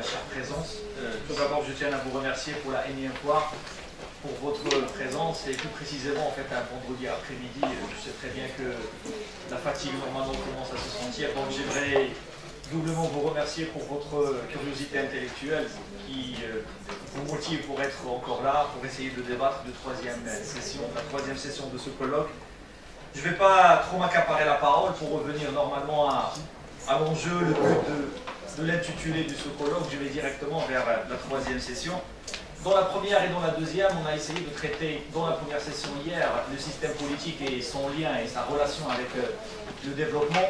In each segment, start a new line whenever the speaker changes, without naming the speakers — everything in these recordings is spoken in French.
chère présence. Tout d'abord, je tiens à vous remercier pour la énième fois pour votre présence et plus précisément en fait un vendredi après-midi. Je sais très bien que la fatigue normalement commence à se sentir, donc j'aimerais doublement vous remercier pour votre curiosité intellectuelle qui vous motive pour être encore là, pour essayer de débattre de la troisième session de ce colloque. Je ne vais pas trop m'accaparer la parole pour revenir normalement à l'enjeu, le but de l'intitulé de ce colloque. Je vais directement vers la troisième session. Dans la première et dans la deuxième, on a essayé de traiter, dans la première session hier, le système politique et son lien et sa relation avec le développement.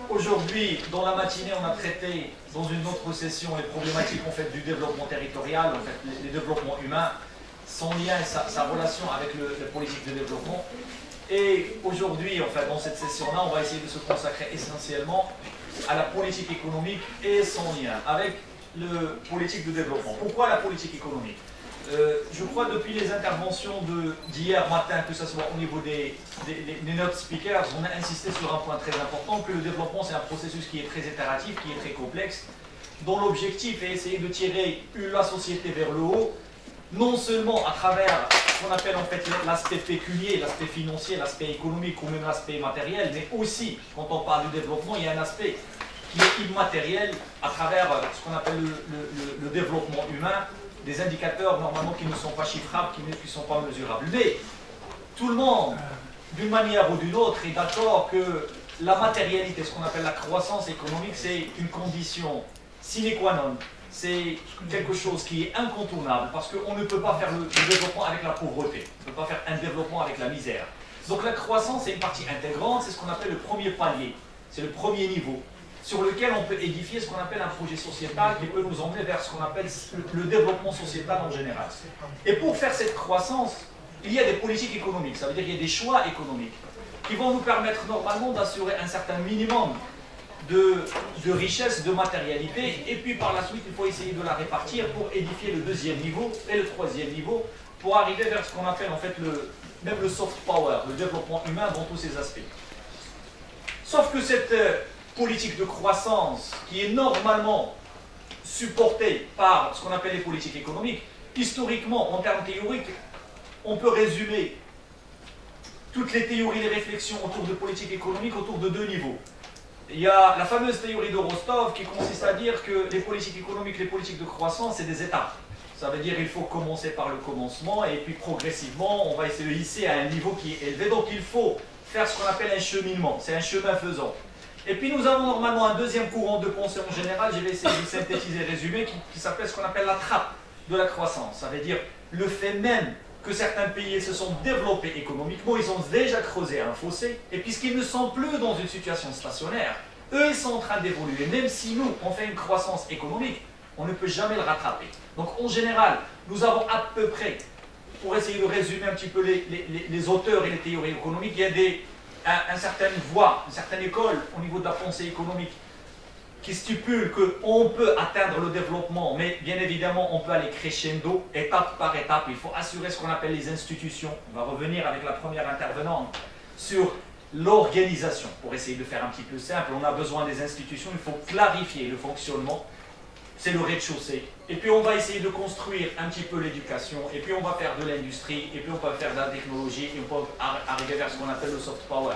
Aujourd'hui, dans la matinée, on a traité dans une autre session les problématiques en fait, du développement territorial, en fait, les développements humains, son lien et sa relation avec la politique de développement. Et aujourd'hui, en fait, dans cette session-là, on va essayer de se consacrer essentiellement à la politique économique et son lien avec la politique de développement. Pourquoi la politique économique? Je crois depuis les interventions d'hier matin, que ce soit au niveau des note speakers, on a insisté sur un point très important, que le développement c'est un processus qui est très itératif, qui est très complexe, dont l'objectif est essayer de tirer la société vers le haut, non seulement à travers ce qu'on appelle en fait l'aspect pécunier, l'aspect financier, l'aspect économique ou même l'aspect matériel, mais aussi, quand on parle du développement, il y a un aspect qui est immatériel à travers ce qu'on appelle le développement humain, des indicateurs normalement qui ne sont pas chiffrables, qui ne sont pas mesurables. Mais tout le monde, d'une manière ou d'une autre, est d'accord que la matérialité, ce qu'on appelle la croissance économique, c'est une condition sine qua non. C'est quelque chose qui est incontournable parce qu'on ne peut pas faire le développement avec la pauvreté. On ne peut pas faire un développement avec la misère. Donc la croissance est une partie intégrante, c'est ce qu'on appelle le premier palier. C'est le premier niveau sur lequel on peut édifier ce qu'on appelle un projet sociétal qui peut nous emmener vers ce qu'on appelle le développement sociétal en général. Et pour faire cette croissance, il y a des politiques économiques, ça veut dire qu'il y a des choix économiques qui vont nous permettre normalement d'assurer un certain minimum de richesse, de matérialité, et puis par la suite, il faut essayer de la répartir pour édifier le deuxième niveau et le troisième niveau pour arriver vers ce qu'on appelle en fait même le soft power, le développement humain dans tous ses aspects. Sauf que cette politique de croissance qui est normalement supportée par ce qu'on appelle les politiques économiques, historiquement, en termes théoriques, on peut résumer toutes les théories, les réflexions autour de politique économique autour de deux niveaux. Il y a la fameuse théorie de Rostov qui consiste à dire que les politiques économiques, les politiques de croissance, c'est des étapes. Ça veut dire qu'il faut commencer par le commencement et puis progressivement, on va essayer de hisser à un niveau qui est élevé. Donc il faut faire ce qu'on appelle un cheminement, c'est un chemin faisant. Et puis nous avons normalement un deuxième courant de pensée en général, je vais essayer de synthétiser et résumer, qui s'appelle ce qu'on appelle la trappe de la croissance. Ça veut dire le fait même que certains pays se sont développés économiquement, ils ont déjà creusé un fossé, et puisqu'ils ne sont plus dans une situation stationnaire, eux ils sont en train d'évoluer. Même si nous, on fait une croissance économique, on ne peut jamais le rattraper. Donc en général, nous avons à peu près, pour essayer de résumer un petit peu les auteurs et les théories économiques, il y a une certaine voie, une certaine école au niveau de la pensée économique qui stipule qu'on peut atteindre le développement, mais bien évidemment on peut aller crescendo, étape par étape. Il faut assurer ce qu'on appelle les institutions. On va revenir avec la première intervenante sur l'organisation. Pour essayer de faire un petit peu simple, on a besoin des institutions, il faut clarifier le fonctionnement. C'est le rez-de-chaussée. Et puis on va essayer de construire un petit peu l'éducation, et puis on va faire de l'industrie, et puis on va faire de la technologie, et on peut arriver vers ce qu'on appelle le soft power.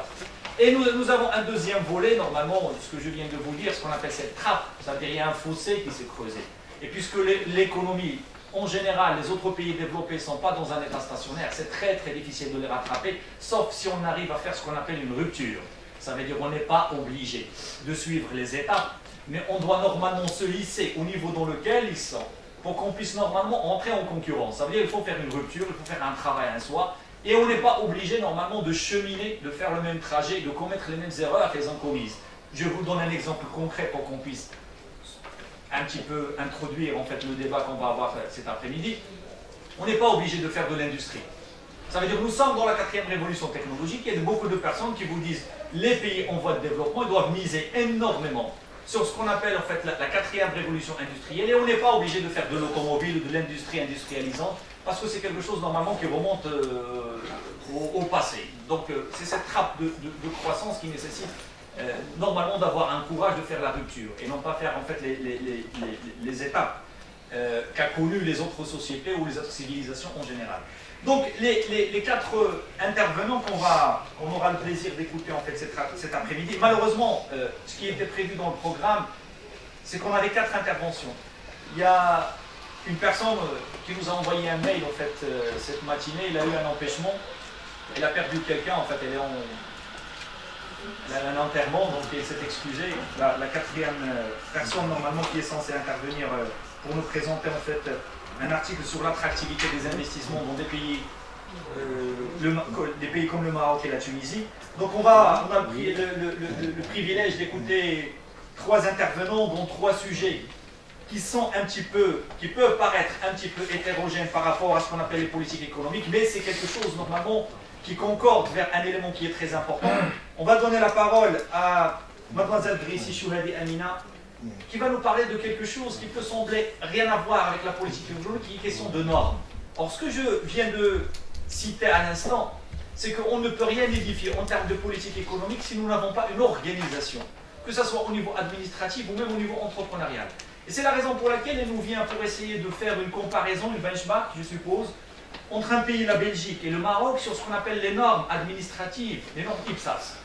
Et nous avons un deuxième volet, normalement, ce que je viens de vous dire, ce qu'on appelle cette trappe. Ça veut dire qu'il y a un fossé qui s'est creusé. Et puisque l'économie, en général, les autres pays développés ne sont pas dans un état stationnaire, c'est très très difficile de les rattraper, sauf si on arrive à faire ce qu'on appelle une rupture. Ça veut dire qu'on n'est pas obligé de suivre les étapes, mais on doit normalement se hisser au niveau dans lequel ils sont, pour qu'on puisse normalement entrer en concurrence. Ça veut dire qu'il faut faire une rupture, il faut faire un travail en soi, et on n'est pas obligé normalement de cheminer, de faire le même trajet, de commettre les mêmes erreurs qu'elles ont commises. Je vous donne un exemple concret pour qu'on puisse un petit peu introduire en fait le débat qu'on va avoir cet après-midi. On n'est pas obligé de faire de l'industrie. Ça veut dire que nous sommes dans la 4e révolution technologique, il y a beaucoup de personnes qui vous disent les pays en voie de développement, ils doivent miser énormément sur ce qu'on appelle en fait la 4e révolution industrielle, et on n'est pas obligé de faire de l'automobile ou de l'industrie industrialisante, parce que c'est quelque chose normalement qui remonte au passé. Donc c'est cette trappe de croissance qui nécessite normalement d'avoir un courage de faire la rupture et non pas faire en fait les étapes qu'a connues les autres sociétés ou les autres civilisations en général. Donc les 4 intervenants qu'on aura le plaisir d'écouter en fait cet après-midi, malheureusement ce qui était prévu dans le programme, c'est qu'on avait 4 interventions. Il y a une personne qui nous a envoyé un mail en fait cette matinée, il a eu un empêchement, elle a perdu quelqu'un, en fait elle a un enterrement, donc elle s'est excusée. La 4e personne normalement qui est censée intervenir pour nous présenter en fait un article sur l'attractivité des investissements dans des pays comme le Maroc et la Tunisie. Donc on a le privilège d'écouter 3 intervenants dont 3 sujets qui peuvent paraître un petit peu hétérogènes par rapport à ce qu'on appelle les politiques économiques, mais c'est quelque chose normalement qui concorde vers un élément qui est très important. On va donner la parole à mademoiselle Drissi Chouhadi Amina, qui va nous parler de quelque chose qui peut sembler rien à voir avec la politique économique, qui est question de normes. Or, ce que je viens de citer à l'instant, c'est qu'on ne peut rien édifier en termes de politique économique si nous n'avons pas une organisation, que ce soit au niveau administratif ou même au niveau entrepreneurial. Et c'est la raison pour laquelle elle nous vient pour essayer de faire une comparaison, une benchmark, je suppose, entre un pays, la Belgique, et le Maroc sur ce qu'on appelle les normes administratives, les normes IPSAS.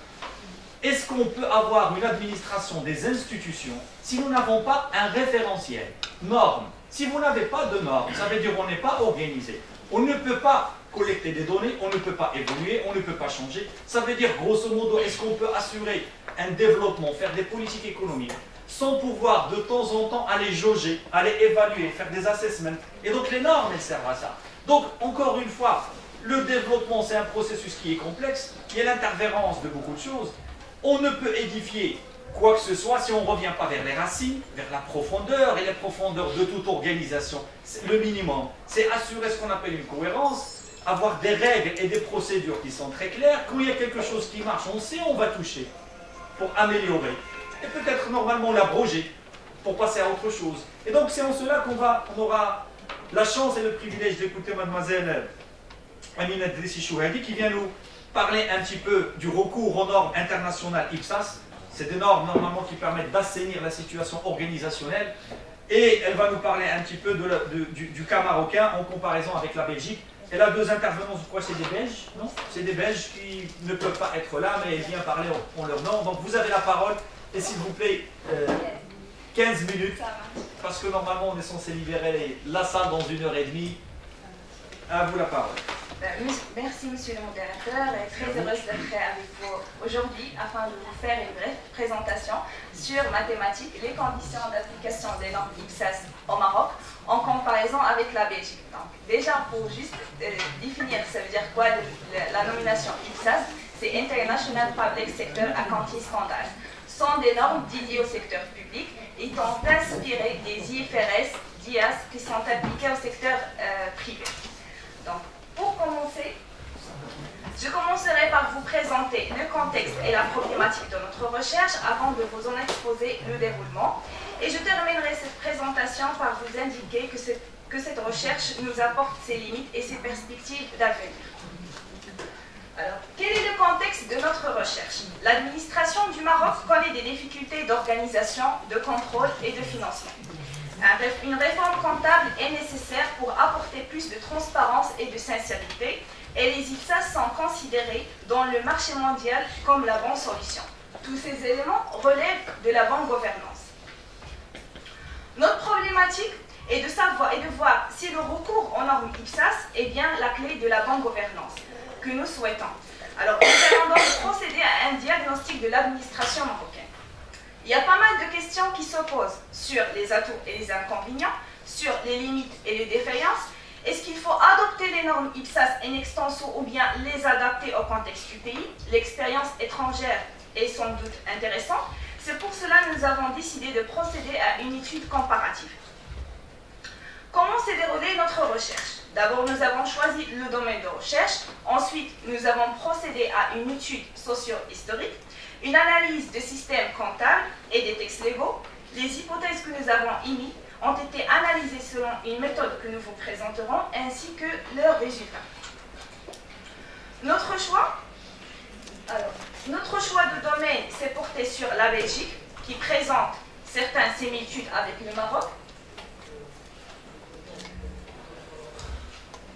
Est-ce qu'on peut avoir une administration des institutions si nous n'avons pas un référentiel, normes? Si vous n'avez pas de normes, ça veut dire qu'on n'est pas organisé. On ne peut pas collecter des données, on ne peut pas évoluer, on ne peut pas changer. Ça veut dire, grosso modo, est-ce qu'on peut assurer un développement, faire des politiques économiques sans pouvoir de temps en temps aller jauger, aller évaluer, faire des assessments. Et donc les normes, elles servent à ça. Donc, encore une fois, le développement, c'est un processus qui est complexe, il y a l'interférence de beaucoup de choses. On ne peut édifier quoi que ce soit si on ne revient pas vers les racines, vers la profondeur, et les profondeurs de toute organisation. Le minimum, c'est assurer ce qu'on appelle une cohérence, avoir des règles et des procédures qui sont très claires. Quand il y a quelque chose qui marche, on sait où on va toucher pour améliorer. Et peut-être normalement l'abroger pour passer à autre chose. Et donc c'est en cela qu'on aura la chance et le privilège d'écouter mademoiselle Amina Drissi Chouhadi qui vient nous parler un petit peu du recours aux normes internationales IPSAS. C'est des normes normalement qui permettent d'assainir la situation organisationnelle. Et elle va nous parler un petit peu du cas marocain en comparaison avec la Belgique. Elle a 2 intervenants, je crois que c'est des Belges, non? C'est des Belges qui ne peuvent pas être là, mais elle vient parler en leur nom. Donc vous avez la parole. Et s'il vous plaît, 15 minutes, parce que normalement on est censé libérer la salle dans 1h30. À vous la parole.
Merci monsieur le modérateur, et très heureuse d'être avec vous aujourd'hui afin de vous faire une brève présentation sur mathématiques, les conditions d'application des normes IPSAS au Maroc en comparaison avec la Belgique. Donc, déjà pour juste définir, ça veut dire quoi la nomination IPSAS, c'est International Public Sector Accounting Standards. Sont des normes dédiées au secteur public étant inspirées des IFRS, d'IAS qui sont appliquées au secteur privé. Donc, pour commencer, je commencerai par vous présenter le contexte et la problématique de notre recherche avant de vous en exposer le déroulement. Et je terminerai cette présentation par vous indiquer que cette recherche nous apporte ses limites et ses perspectives d'avenir. Alors, quel est le contexte de notre recherche? L'administration du Maroc connaît des difficultés d'organisation, de contrôle et de financement. Une réforme comptable est nécessaire pour apporter plus de transparence et de sincérité, et les IPSAS sont considérés dans le marché mondial comme la bonne solution. Tous ces éléments relèvent de la bonne gouvernance. Notre problématique est de savoir et de voir si le recours aux normes IPSAS est bien la clé de la bonne gouvernance que nous souhaitons. Alors, nous allons donc procéder à un diagnostic de l'administration marocaine. Il y a pas mal de questions qui se posent sur les atouts et les inconvénients, sur les limites et les défaillances. Est-ce qu'il faut adopter les normes IPSAS in extenso ou bien les adapter au contexte du pays? L'expérience étrangère est sans doute intéressante. C'est pour cela que nous avons décidé de procéder à une étude comparative. Comment s'est déroulée notre recherche? D'abord, nous avons choisi le domaine de recherche. Ensuite, nous avons procédé à une étude socio-historique, une analyse de systèmes comptables et des textes légaux. Les hypothèses que nous avons émises ont été analysées selon une méthode que nous vous présenterons, ainsi que leurs résultats. Notre choix, alors, Notre choix de domaine s'est porté sur la Belgique, qui présente certaines similitudes avec le Maroc.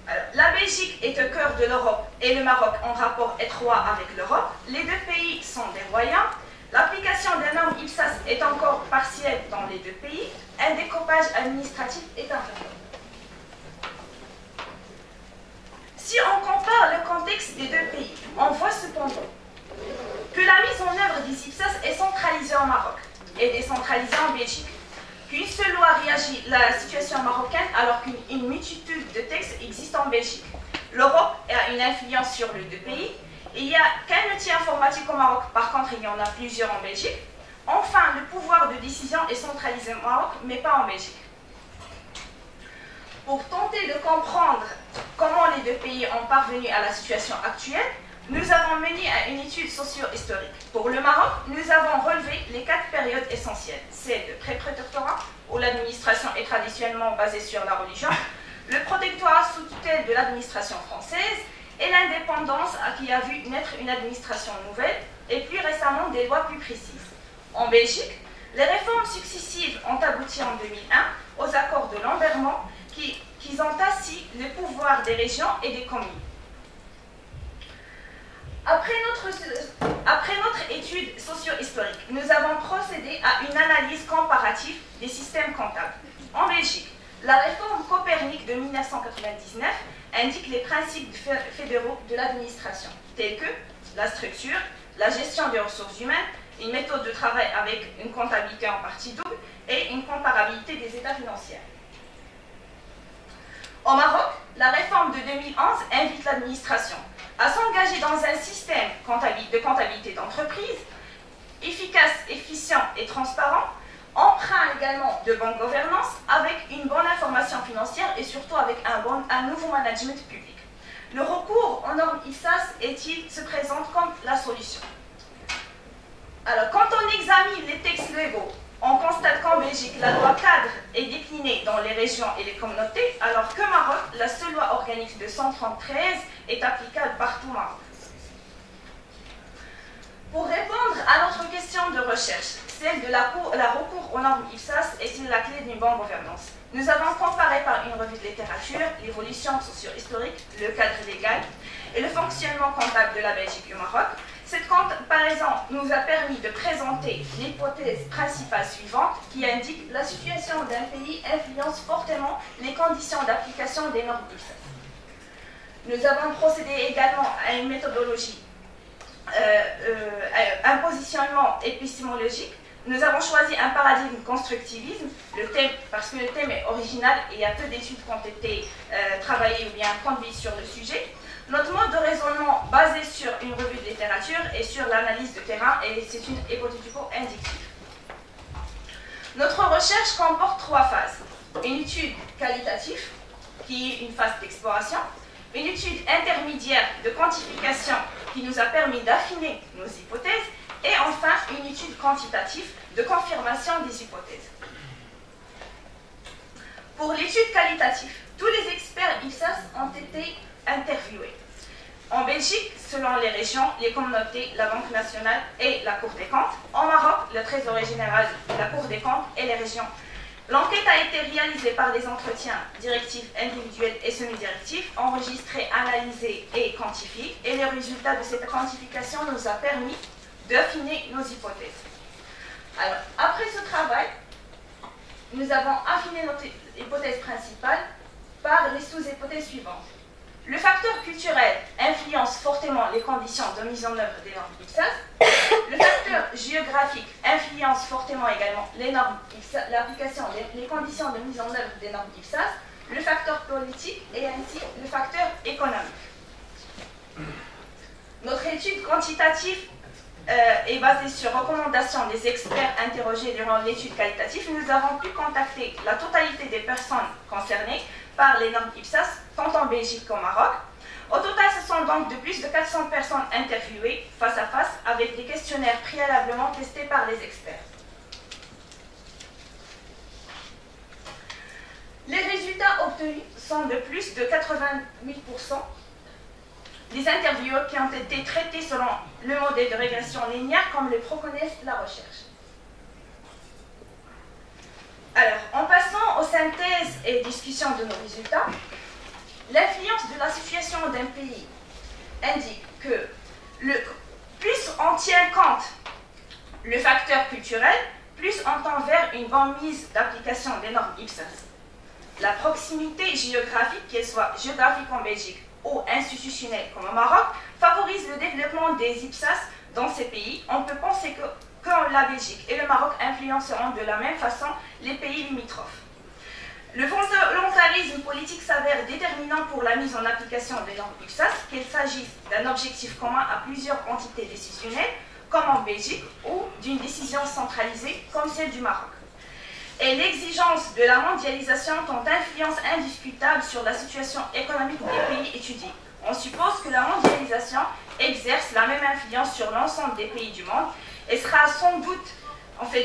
Alors, la Belgique est au cœur de l'Europe et le Maroc en rapport étroit avec l'Europe. Les deux pays sont des royaumes. L'application des normes IPSAS est encore partielle dans les deux pays. Un découpage administratif est important. Si on compare le contexte des deux pays, on voit cependant que la mise en œuvre des IPSAS est centralisée au Maroc et décentralisée en Belgique. Qu'une seule loi réagit à la situation marocaine alors qu'une multitude de textes existent en Belgique. L'Europe a une influence sur les deux pays. Il n'y a qu'un outil informatique au Maroc, par contre il y en a plusieurs en Belgique. Enfin, le pouvoir de décision est centralisé au Maroc, mais pas en Belgique. Pour tenter de comprendre comment les deux pays ont parvenu à la situation actuelle, nous avons mené une étude socio-historique. Pour le Maroc, nous avons relevé les 4 périodes essentielles. C'est le pré-protectorat, où l'administration est traditionnellement basée sur la religion, le protectorat sous tutelle de l'administration française et l'indépendance qui a vu naître une administration nouvelle et plus récemment des lois plus précises. En Belgique, les réformes successives ont abouti en 2001 aux accords de Lambermont qui ont assis le pouvoir des régions et des communes. Après notre étude socio-historique, nous avons procédé à une analyse comparative des systèmes comptables. En Belgique, la réforme Copernic de 1999 indique les principes fédéraux de l'administration, tels que la structure, la gestion des ressources humaines, une méthode de travail avec une comptabilité en partie double et une comparabilité des états financiers. Au Maroc, la réforme de 2011 invite l'administration à s'engager dans un système de comptabilité d'entreprise efficace, efficient et transparent, empreint également de bonne gouvernance avec une bonne information financière et surtout avec un nouveau management public. Le recours aux normes IPSAS se présente comme la solution. Alors, quand on examine les textes légaux, on constate qu'en Belgique, la loi cadre est déclinée dans les régions et les communautés, alors que Maroc, la seule loi organique de 173 est applicable partout au Maroc. Pour répondre à notre question de recherche, celle de la recours aux normes IPSAS est-il la clé d'une bonne gouvernance? Nous avons comparé par une revue de littérature l'évolution socio-historique, le cadre légal et le fonctionnement comptable de la Belgique et du Maroc. Cette comparaison nous a permis de présenter l'hypothèse principale suivante qui indique la situation d'un pays influence fortement les conditions d'application des normes IPSAS. Nous avons procédé également à une méthodologie, un positionnement épistémologique. Nous avons choisi un paradigme constructivisme, parce que le thème est original et il y a peu d'études qui ont été travaillées ou bien conduites sur le sujet. Notre mode de raisonnement basé sur une revue de littérature et sur l'analyse de terrain, et c'est une hypothético-inductive. Notre recherche comporte 3 phases. Une étude qualitative, qui est une phase d'exploration, une étude intermédiaire de quantification qui nous a permis d'affiner nos hypothèses, et enfin une étude quantitative de confirmation des hypothèses. Pour l'étude qualitative, tous les experts IPSAS ont été interviewés. En Belgique, selon les régions, les communautés, la Banque nationale et la Cour des comptes. En Maroc, le Trésor général, la Cour des comptes et les régions. L'enquête a été réalisée par des entretiens directifs, individuels et semi-directifs, enregistrés, analysés et quantifiés. Et les résultats de cette quantification nous a permis d'affiner nos hypothèses. Alors, après ce travail, nous avons affiné notre hypothèse principale par les sous-hypothèses suivantes. Le facteur culturel influence fortement les conditions de mise en œuvre des normes IPSAS. Le facteur géographique influence fortement également les normes IPSAS, l'application, les conditions de mise en œuvre des normes IPSAS. Le facteur politique et ainsi le facteur économique. Notre étude quantitative est basée sur recommandations des experts interrogés durant l'étude qualitative. Nous avons pu contacter la totalité des personnes concernées par les normes IPSAS, tant en Belgique qu'au Maroc. Au total, ce sont donc de plus de 400 personnes interviewées face à face avec des questionnaires préalablement testés par les experts. Les résultats obtenus sont de plus de 88% des interviewés qui ont été traités selon le modèle de régression linéaire comme le préconise la recherche. Alors, en passant aux synthèses et discussions de nos résultats, l'influence de la situation d'un pays indique que plus on tient compte le facteur culturel, plus on tend vers une bonne mise d'application des normes IPSAS. La proximité géographique, qu'elle soit géographique en Belgique ou institutionnelle comme au Maroc, favorise le développement des IPSAS dans ces pays. On peut penser que la Belgique et le Maroc influenceront de la même façon les pays limitrophes. Le volontarisme politique s'avère déterminant pour la mise en application des normes IPSAS, qu'il s'agisse d'un objectif commun à plusieurs entités décisionnelles, comme en Belgique, ou d'une décision centralisée, comme celle du Maroc. Et l'exigence de la mondialisation ont influence indiscutable sur la situation économique des pays étudiés. On suppose que la mondialisation exerce la même influence sur l'ensemble des pays du monde et sera sans doute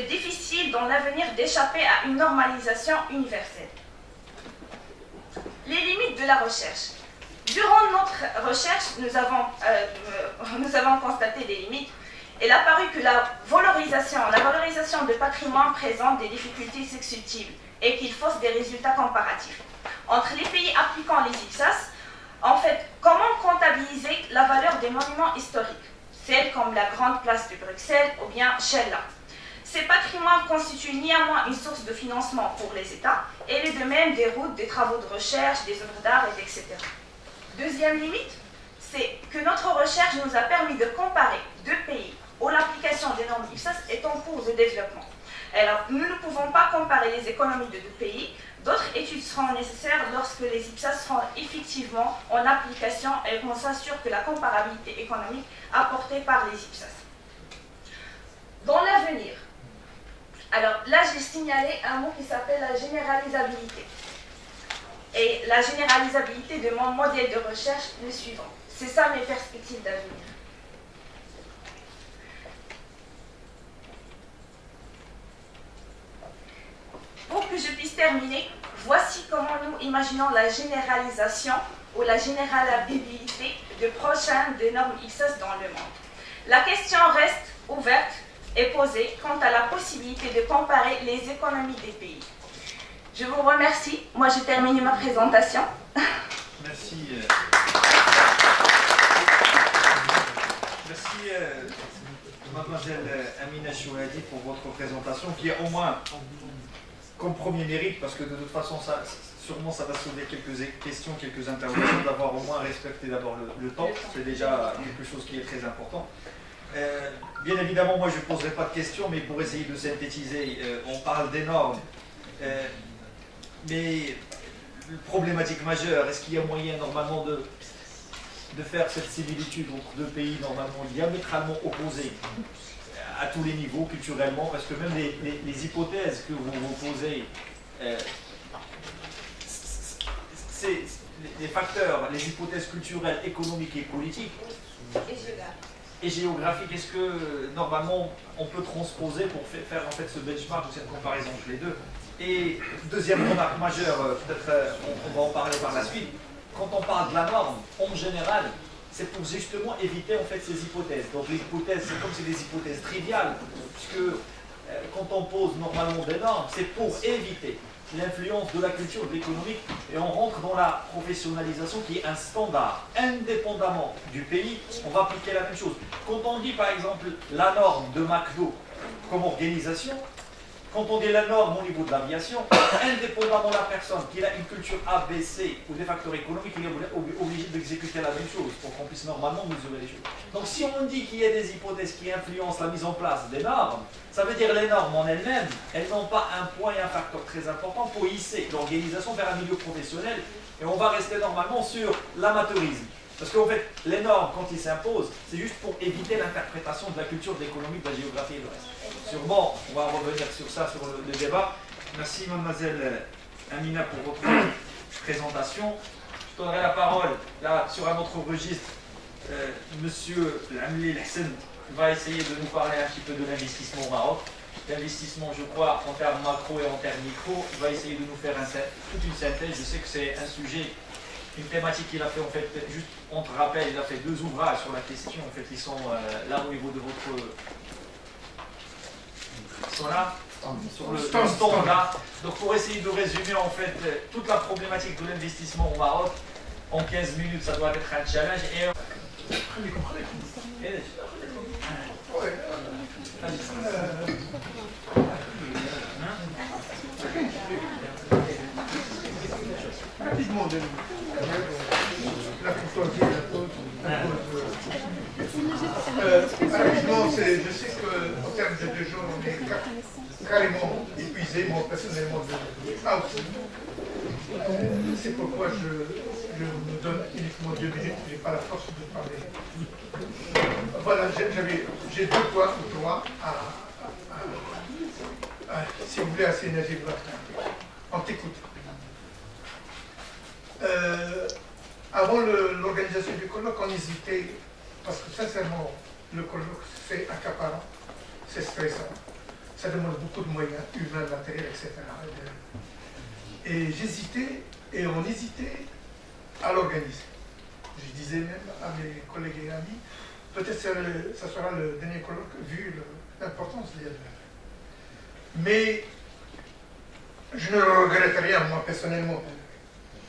difficile dans l'avenir d'échapper à une normalisation universelle. Les limites de la recherche. Durant notre recherche, nous avons constaté des limites. Il a paru que la valorisation de patrimoine présente des difficultés susceptibles et qu'il fausse des résultats comparatifs. Entre les pays appliquant les IPSAS, comment comptabiliser la valeur des monuments historiques, celles comme la Grande Place de Bruxelles ou bien Sheila. Ces patrimoines constituent néanmoins une source de financement pour les États, et il est de même des routes, des travaux de recherche, des œuvres d'art, etc. Deuxième limite, c'est que notre recherche nous a permis de comparer deux pays où l'application des normes IPSAS est en cours de développement. Alors, nous ne pouvons pas comparer les économies de deux pays. D'autres études seront nécessaires lorsque les IPSAS seront effectivement en application et qu'on s'assure que la comparabilité économique apportée par les IPSAS. Dans l'avenir, alors là j'ai signalé un mot qui s'appelle la généralisabilité. Et la généralisabilité de mon modèle de recherche, le suivant. C'est ça mes perspectives d'avenir. Pour que je puisse terminer, voici comment nous imaginons la généralisation ou la généralisabilité de prochaines des normes IPSAS dans le monde. La question reste ouverte et posée quant à la possibilité de comparer les économies des pays. Je vous remercie. Moi, j'ai terminé ma présentation.
Merci. Merci, mademoiselle Amina Chouhadi, pour votre présentation, qui est au moins comme premier mérite, parce que de toute façon, sûrement ça va soulever quelques questions, quelques interrogations, d'avoir au moins respecté d'abord le temps. C'est déjà quelque chose qui est très important. Bien évidemment, moi je ne poserai pas de questions, mais pour essayer de synthétiser, on parle des normes. Mais problématique majeure, est-ce qu'il y a moyen normalement de faire cette similitude entre deux pays normalement diamétralement opposés à tous les niveaux culturellement, parce que même les hypothèses que vous posez, c'est les facteurs, les hypothèses culturelles, économiques et politiques et géographiques, est-ce que normalement on peut transposer pour faire en fait ce benchmark ou cette comparaison entre les deux? Et deuxième remarque majeure, peut-être on va en parler par la suite, quand on parle de la norme, en général, c'est pour justement éviter en fait ces hypothèses. Donc les hypothèses, c'est comme c'est des hypothèses triviales, puisque quand on pose normalement des normes, c'est pour éviter l'influence de la culture, de l'économique, et on rentre dans la professionnalisation qui est un standard. Indépendamment du pays, on va appliquer la même chose. Quand on dit par exemple la norme de McDo comme organisation, quand on dit la norme au niveau de l'aviation, indépendamment de la personne qui a une culture A, B, C ou des facteurs économiques, il est obligé d'exécuter la même chose pour qu'on puisse normalement mesurer les choses. Donc si on dit qu'il y a des hypothèses qui influencent la mise en place des normes, ça veut dire les normes en elles-mêmes, elles n'ont pas un point et un facteur très important pour hisser l'organisation vers un milieu professionnel, et on va rester normalement sur l'amateurisme. Parce qu'en fait, les normes, quand ils s'imposent, c'est juste pour éviter l'interprétation de la culture, de l'économie, de la géographie et le reste. Sûrement, on va revenir sur ça, sur le débat. Merci mademoiselle Amina pour votre présentation. Je donnerai la parole, là, sur un autre registre. Monsieur Amli Hassan va essayer de nous parler un petit peu de l'investissement au Maroc. L'investissement, je crois, en termes macro et en termes micro, il va essayer de nous faire toute une synthèse. Je sais que c'est un sujet
une thématique qu'il a fait, en fait, juste on te rappelle, il a fait 2 ouvrages sur la question, en fait, ils sont là au niveau de votre... Ils sont là, sur le stand là. Donc pour essayer de résumer, en fait, toute la problématique de l'investissement au Maroc, en 15 minutes, ça doit être un challenge. Et...
Rapidement, la courtoisie, rapidement, je sais qu'en termes de 2 jours, on est carrément épuisé, moi personnellement, c'est pourquoi je me donne uniquement 2 minutes, je n'ai pas la force de parler. Voilà, j'ai 2 points ou 3 si vous voulez, à Sénégal. On t'écoute. Avant l'organisation du colloque, on hésitait, parce que sincèrement, le colloque, c'est accaparant, c'est stressant. Ça demande beaucoup de moyens, humains, matériels, etc. Et j'hésitais, et on hésitait à l'organiser. Je disais même à mes collègues et amis, peut-être que ça sera le dernier colloque, vu l'importance de l'IADF. Mais je ne regrette rien, moi personnellement.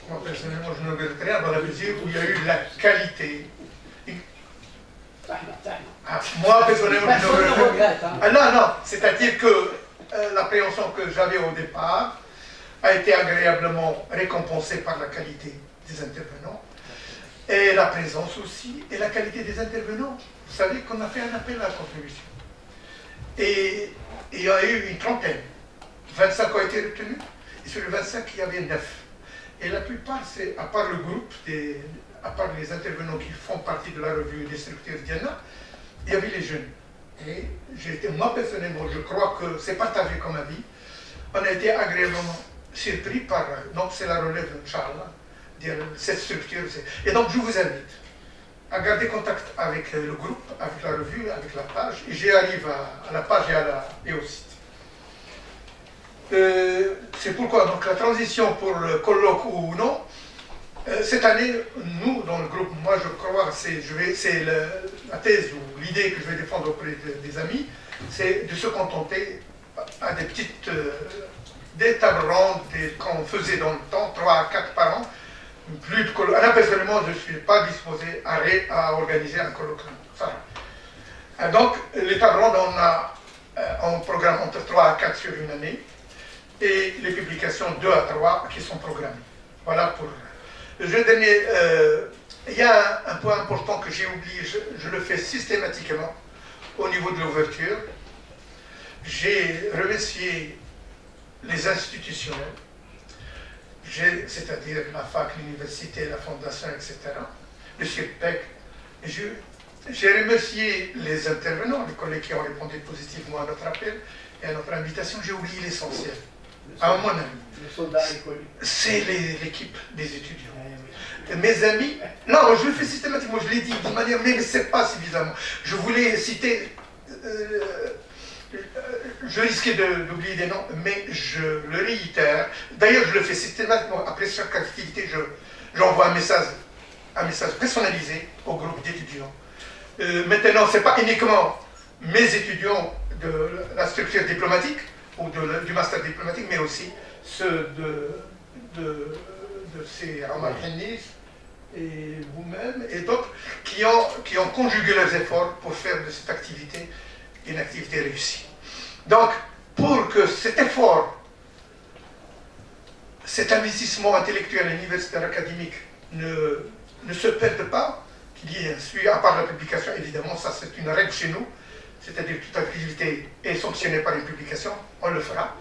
Moi personnellement, je ne regrette rien dans la mesure où il y a eu la qualité. Moi personnellement, je ne regrette rien. Non, c'est-à-dire que l'appréhension que j'avais au départ a été agréablement récompensée par la qualité des intervenants et la présence aussi et la qualité des intervenants. Vous savez qu'on a fait un appel à la contribution. Et il y a eu une trentaine. 25 ont été retenus. Et sur les 25, il y avait 9. Et la plupart, c'est, à part le groupe, à part les intervenants qui font partie de la revue des structures Diana, il y avait les jeunes. Et moi personnellement, je crois que c'est partagé comme avis. On a été agréablement surpris par, donc c'est la relève, Inch'Allah, cette structure. Et donc je vous invite à garder contact avec le groupe, avec la revue, avec la page. Et j'y arrive à la page et au site. C'est pourquoi donc la transition pour le colloque ou non, cette année, nous, dans le groupe, moi je crois, c'est la thèse ou l'idée que je vais défendre auprès des amis, c'est de se contenter à des petites, des tables rondes qu'on faisait dans le temps, 3 à 4 par an, plus de colloques. Là, personnellement, je ne suis pas disposé à organiser un colloque. Donc, les tables rondes, on programme entre 3 à 4 sur une année, et les publications 2 à 3 qui sont programmées. Voilà pour le jeu dernier. Il y a un point important que j'ai oublié, je le fais systématiquement au niveau de l'ouverture. J'ai remercié les institutionnels, c'est-à-dire la fac, l'université, la fondation, etc. Le CIRPEC. J'ai remercié les intervenants, les collègues qui ont répondu positivement à notre appel et à notre invitation. J'ai oublié l'essentiel. À mon avis, c'est l'équipe des étudiants. Mes amis, non, je le fais systématiquement, je l'ai dit d'une manière, mais ce n'est pas suffisamment. Je voulais citer, je risquais d'oublier des noms, mais je le réitère. D'ailleurs, je le fais systématiquement, après chaque activité, j'envoie un message personnalisé au groupe d'étudiants. Maintenant, ce n'est pas uniquement mes étudiants de la structure diplomatique, ou du master diplomatique, mais aussi ceux de ces Omar Hennis et vous-même, et d'autres qui ont conjugué leurs efforts pour faire de cette activité une activité réussie. Donc, pour que cet effort, cet investissement intellectuel, universitaire, académique ne se perde pas, qu'il y ait, à part la publication, évidemment, ça c'est une règle chez nous, c'est-à-dire que toute activité est sanctionnée par une publication, on le fera.